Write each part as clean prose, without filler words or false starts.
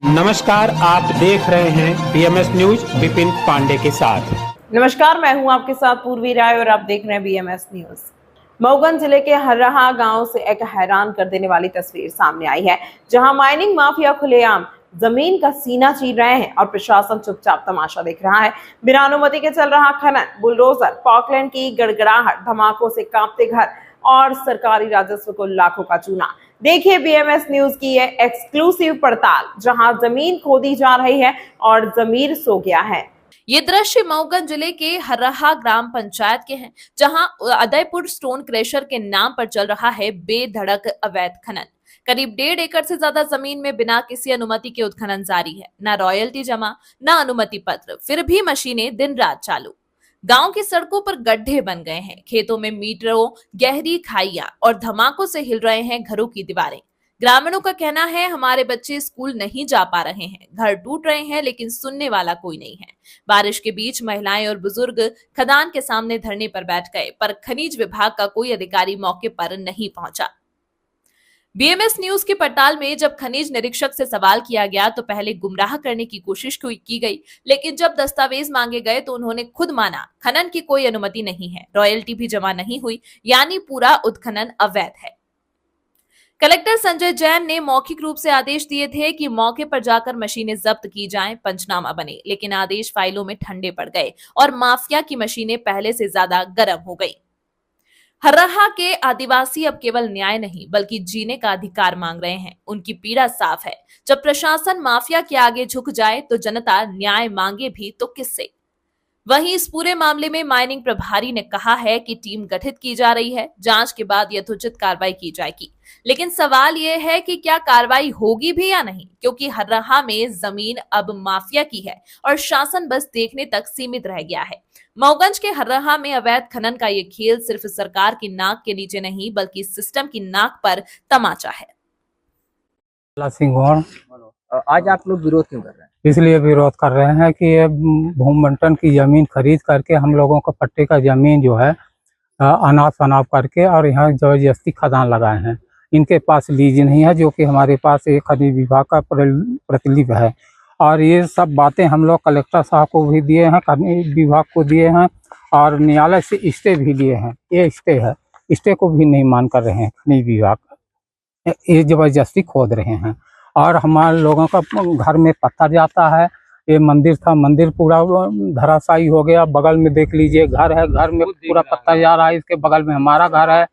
नमस्कार, आप देख रहे हैं बीएमएस न्यूज विपिन पांडे के साथ। नमस्कार, मैं हूं आपके साथ पूर्वी राय और आप देख रहे हैं बीएमएस न्यूज। मऊगंज जिले के हर्राहा गांव से एक हैरान कर देने वाली तस्वीर सामने आई है, जहां माइनिंग माफिया खुलेआम जमीन का सीना चीर रहे हैं और प्रशासन चुपचाप तमाशा देख रहा है। बिना अनुमति के चल रहा खनन, बुलडोजर, पॉकलैंड की गड़गड़ाहट, धमाकों से कांपते घर और सरकारी राजस्व को लाखों का चूना। देखिए बीएमएस न्यूज की ये एक्सक्लूसिव पड़ताल, जहां जमीन खोदी जा रही है और जमीर सो गया है। ये दृश्य मऊगंज जिले के हर्राहा ग्राम पंचायत के हैं, जहां उदयपुर स्टोन क्रशर के नाम पर चल रहा है बेधड़क अवैध खनन। करीब 1.5 एकड़ से ज्यादा जमीन में बिना किसी अनुमति के उत्खनन जारी है। न रॉयल्टी जमा, न अनुमति पत्र, फिर भी मशीनें दिन रात चालू। गांव की सड़कों पर गड्ढे बन गए हैं, खेतों में मीटरों गहरी खाइयां और धमाकों से हिल रहे हैं घरों की दीवारें। ग्रामीणों का कहना है, हमारे बच्चे स्कूल नहीं जा पा रहे हैं, घर टूट रहे हैं, लेकिन सुनने वाला कोई नहीं है। बारिश के बीच महिलाएं और बुजुर्ग खदान के सामने धरने पर बैठ गए, पर खनिज विभाग का कोई अधिकारी मौके पर नहीं पहुंचा। बीएमएस न्यूज की पड़ताल में जब खनिज निरीक्षक से सवाल किया गया तो पहले गुमराह करने की कोशिश की गई, लेकिन जब दस्तावेज मांगे गए तो उन्होंने खुद माना खनन की कोई अनुमति नहीं है, रॉयल्टी भी जमा नहीं हुई, यानी पूरा उत्खनन अवैध है। कलेक्टर संजय जैन ने मौखिक रूप से आदेश दिए थे कि मौके पर जाकर मशीनें जब्त की जाएं, पंचनामा बने, लेकिन आदेश फाइलों में ठंडे पड़ गए और माफिया की मशीनें पहले से ज्यादा गर्म हो गई। हर्राहा के आदिवासी अब केवल न्याय नहीं बल्कि जीने का अधिकार मांग रहे हैं। उनकी पीड़ा साफ है, जब प्रशासन माफिया के आगे झुक जाए तो जनता न्याय मांगे भी तो किससे। वहीं इस पूरे मामले में माइनिंग प्रभारी ने कहा है कि टीम गठित की जा रही है, जांच के बाद यथोचित कार्रवाई की जाएगी। लेकिन सवाल यह है कि क्या कार्रवाई होगी भी या नहीं, क्योंकि हर्राहा में जमीन अब माफिया की है और शासन बस देखने तक सीमित रह गया है। मऊगंज के हर्राहा में अवैध खनन का ये खेल सिर्फ सरकार की नाक के नीचे नहीं बल्कि सिस्टम की नाक पर तमाचा है। आज आप लोग विरोध क्यों कर रहे हैं? इसलिए विरोध कर रहे हैं कि ये भूमि बंटन की जमीन खरीद करके हम लोगों को पट्टे का जमीन जो है अनाथ शनाथ करके और यहाँ जबरदस्ती खदान लगाए हैं। इनके पास लीज नहीं है, जो कि हमारे पास एक खनिज विभाग का प्रतिलिपि है। और ये सब बातें हम लोग कलेक्टर साहब को भी दिए हैं, खनिज विभाग को दिए हैं और न्यायालय से स्टे भी लिए हैं। ये स्टे है, स्टे को भी नहीं मान कर रहे हैं खनिज विभाग, ये जबरदस्ती खोद रहे हैं। और हमारे लोगों का घर में पत्थर जाता है। ये मंदिर था, मंदिर पूरा धराशायी हो गया। बगल में देख लीजिए घर है, घर में पूरा पत्थर जा रहा है। इसके बगल में हमारा घर है,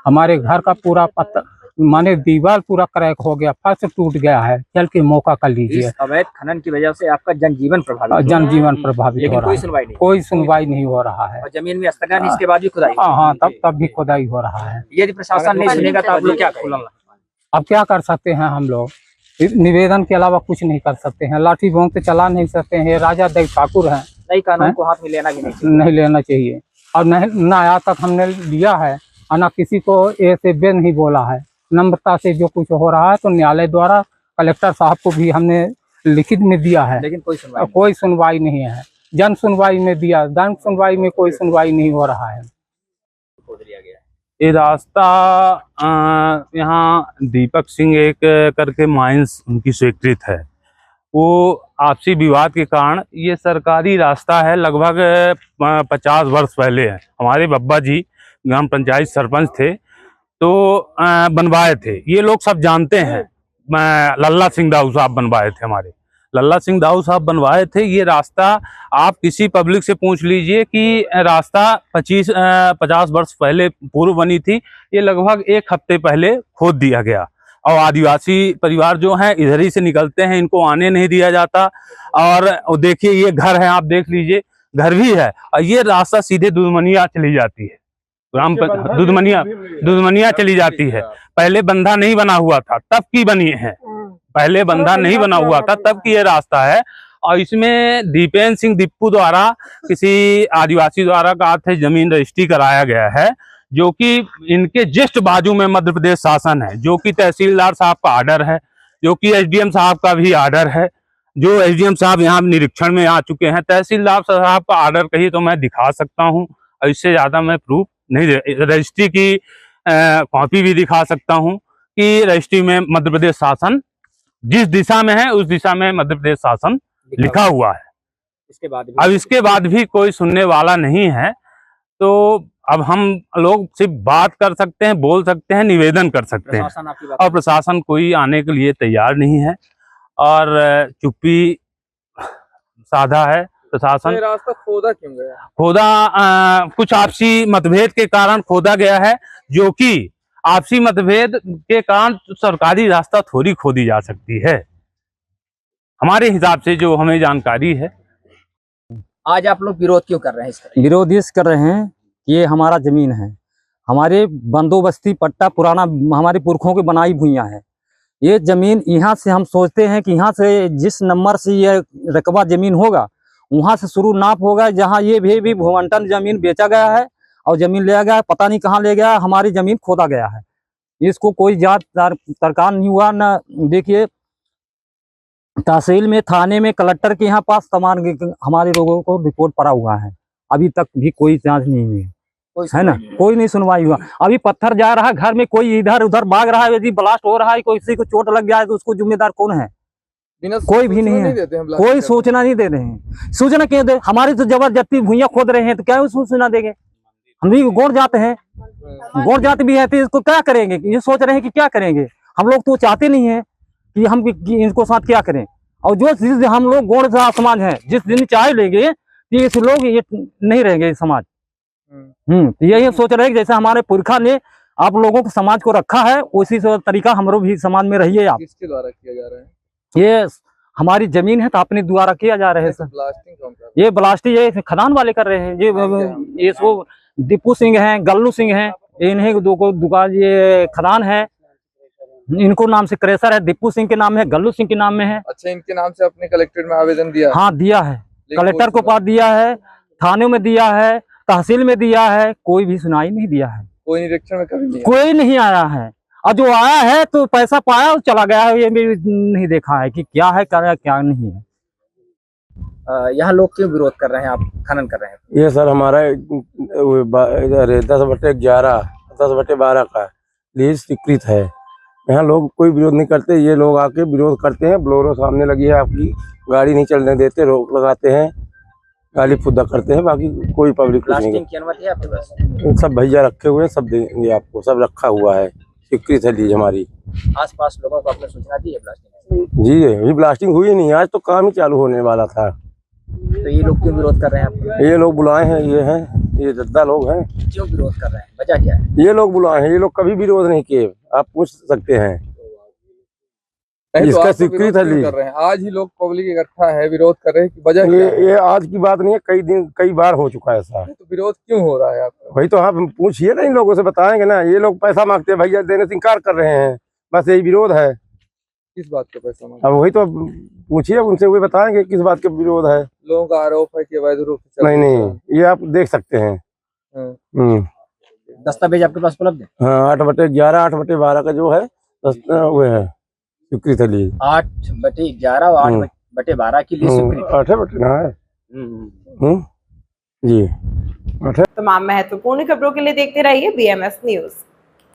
हमारे घर का पूरा पत्थर माने दीवार पूरा क्रैक हो गया, फर्श टूट गया है। चल के मौका कर लीजिए। अवैध खनन की वजह से आपका जनजीवन प्रभावित हो रहा है, कोई सुनवाई नहीं हो रहा है। और जमीन में स्थगन, इसके बाद भी खुदाई। हाँ, तब भी खुदाई हो रहा है। यदि प्रशासन नहीं सुनेगा तो आप लोग क्या करेंगे? अब क्या कर सकते हैं हम लोग? निवेदन के अलावा कुछ नहीं कर सकते हैं। लाठी भोंग पे चला नहीं सकते हैं। राजा देव ठाकुर हैं, नई कानून को हाथ में लेना भी नहीं लेना चाहिए। और न आज तक हमने लिया है और न किसी को ऐसे बे नहीं बोला है। नम्रता से जो कुछ हो रहा है तो न्यायालय द्वारा कलेक्टर साहब को भी हमने लिखित में दिया है, लेकिन कोई सुनवाई नहीं है। जन सुनवाई में दिया, जन सुनवाई में कोई सुनवाई नहीं हो रहा है। ये रास्ता यहाँ दीपक सिंह एक करके माइंस उनकी स्वीकृत है। वो आपसी विवाद के कारण ये सरकारी रास्ता है। लगभग 50 वर्ष पहले है, हमारे बब्बा जी ग्राम पंचायत सरपंच थे तो बनवाए थे। ये लोग सब जानते हैं, लल्ला सिंह दाऊ साहब बनवाए थे, हमारे लल्ला सिंह दाऊ साहब बनवाए थे। ये रास्ता आप किसी पब्लिक से पूछ लीजिए कि रास्ता 50 वर्ष पहले पूर्व बनी थी। ये लगभग 1 हफ्ते पहले खोद दिया गया और आदिवासी परिवार जो हैं इधर ही से निकलते हैं, इनको आने नहीं दिया जाता। और देखिए ये घर है, आप देख लीजिए, घर भी है। और ये रास्ता सीधे दुधमनिया चली जाती है, ग्राम दुधमनिया चली जाती है। पहले बंधा नहीं बना हुआ था, तब की बनी है। पहले बंधा नहीं बना हुआ था, तब की ये रास्ता है। और इसमें दीपेन सिंह दीपू द्वारा किसी आदिवासी द्वारा का जमीन रजिस्ट्री कराया गया है, जो कि इनके जस्ट बाजू में मध्य प्रदेश शासन है, जो कि तहसीलदार साहब का आर्डर है, जो कि एसडीएम साहब का भी आर्डर है। जो एसडीएम साहब यहाँ निरीक्षण में आ चुके हैं, तहसीलदार साहब का आर्डर कही तो मैं दिखा सकता हूँ, और इससे ज्यादा मैं प्रूफ नहीं, रजिस्ट्री की कॉपी भी दिखा सकता हूँ कि रजिस्ट्री में मध्य प्रदेश शासन जिस दिशा में है उस दिशा में मध्य प्रदेश शासन लिखा हुआ है। इसके बाद अब इसके बाद भी कोई सुनने वाला नहीं है, तो अब हम लोग सिर्फ बात कर सकते हैं, बोल सकते हैं, निवेदन कर सकते हैं, प्रशासन आपकी बात और प्रशासन कोई आने के लिए तैयार नहीं है और चुप्पी साधा है प्रशासन। ये रास्ता खोदा क्यों गया? खोदा कुछ आपसी मतभेद के कारण खोदा गया है, जो कि आपसी मतभेद के कारण सरकारी रास्ता थोड़ी खोदी जा सकती है, हमारे हिसाब से जो हमें जानकारी है। आज आप लोग विरोध क्यों कर रहे हैं इसका? विरोध इस कर रहे हैं कि ये हमारा जमीन है, हमारे बंदोबस्ती पट्टा पुराना हमारे पुरखों की बनाई भूइयां है। ये जमीन यहाँ से हम सोचते हैं कि यहाँ से जिस नंबर से ये रकबा जमीन होगा वहाँ से शुरू नाप होगा, जहाँ ये भी भूमंटन जमीन बेचा गया है और जमीन लिया गया है, पता नहीं कहाँ ले गया है, हमारी जमीन खोदा गया है। इसको कोई जांच सरकार नहीं हुआ ना। देखिए तहसील में, थाने में, कलेक्टर के यहाँ पास तमाम हमारे लोगों को रिपोर्ट पड़ा हुआ है, अभी तक भी कोई जांच नहीं हुई है ना, कोई नहीं सुनवाई हुआ। अभी पत्थर जा रहा है घर में, कोई इधर उधर भाग रहा है, यदि ब्लास्ट हो रहा है, किसी को चोट लग जाए तो उसको जिम्मेदार कौन है? कोई भी नहीं है, कोई सूचना नहीं दे रहे हैं। सूचना क्यों दे? हमारी तो जबरदस्ती भूइयां खोद रहे हैं तो क्या सूचना देंगे? हम भी गौर जाते हैं, गौर जाते भी है तो इसको क्या करेंगे? ये सोच रहे हैं कि क्या करेंगे। हम लोग तो चाहते नहीं है कि हम इनको साथ क्या करें। और जो चीज हम लोग गौर समाज है, जिस दिन चाय लेंगे कि इस लोग ये नहीं रहेंगे समाज। तो यही सोच रहे हैं कि जैसे हमारे पुरखा ने आप लोगों को समाज को रखा है, उसी तरीका हमरो भी समाज में रहिए आप। किसके द्वारा किया जा रहा है? ये हमारी जमीन है तो अपने द्वारा किया जा रहा है सर। ये ब्लास्टिंग ये खदान वाले कर रहे हैं। ये सो दीपू सिंह हैं, गल्लू सिंह हैं, इन्हें दो को दुकान ये खदान है, इनको नाम से क्रेशर है, दीपू सिंह के नाम है, गल्लू सिंह के नाम में है। अच्छा, इनके नाम से आपने कलेक्ट्रेट में आवेदन दिया? हाँ दिया है, कलेक्टर को पास दिया है, थाने में दिया है, तहसील में दिया है, कोई भी सुनाई नहीं दिया है। कोई निरीक्षण में कभी नहीं? कोई नहीं आया है, और जो आया है तो पैसा पाया और चला गया है। ये भी नहीं देखा है कि क्या है क्या नहीं है। यहाँ लोग क्यों विरोध कर रहे हैं, आप खनन कर रहे हैं? ये सर हमारा 10/11 10/12 का लीज स्वीकृत है। यहाँ लोग कोई विरोध नहीं करते, ये लोग आके विरोध करते हैं। ब्लोरो सामने लगी है आपकी, गाड़ी नहीं चलने देते, रोक लगाते हैं, गाली फुद्दा करते हैं, बाकी कोई पब्लिक कुछ नहीं। की अनुमति है आपके पास? सब भैया रखे हुए हैं, सब देंगे आपको, सब रखा हुआ है, स्वीकृत है लीज हमारी। आसपास लोगों को आपने सूचना दी है ब्लास्टिंग? जी ये ब्लास्टिंग हुई नहीं, आज तो काम ही चालू होने वाला था। तो ये लोग क्यों विरोध कर रहे हैं आपको? ये लोग बुलाए हैं, ये जद्दा लोग हैं। क्यों विरोध कर रहे हैं, वजह क्या है? ये लोग बुलाए हैं, ये लोग कभी विरोध नहीं किए, आप पूछ सकते हैं। इसका स्वीकृत कर रहे हैं, आज ही लोग पब्लिक इकट्ठा है, विरोध कर रहे हैं कि वजह क्या है? ये आज की बात नहीं है, कई बार हो चुका है ऐसा। तो विरोध क्यों हो रहा है आपका? भाई तो आप पूछिए ना, इन लोगों से बताएंगे ना। ये लोग पैसा मांगते हैं, भैया देने से इनकार कर रहे हैं, बस यही विरोध है। किस बात का पैसा मांगते? अब वही तो पूछिए उनसे, वही बताएंगे किस बात का विरोध है। लोगों का आरोप है कि अवैध रूप से नहीं, ये आप देख सकते हैं। दस्तावेज आपके पास उपलब्ध है? हाँ 8/11 8/12 का जो है वो है स्वीकृत है लीज। 8/11 और 8/12 की लीज स्वीकृत 8/12 ना है जी। तमाम महत्वपूर्ण खबरों के लिए देखते रहिए BMS न्यूज।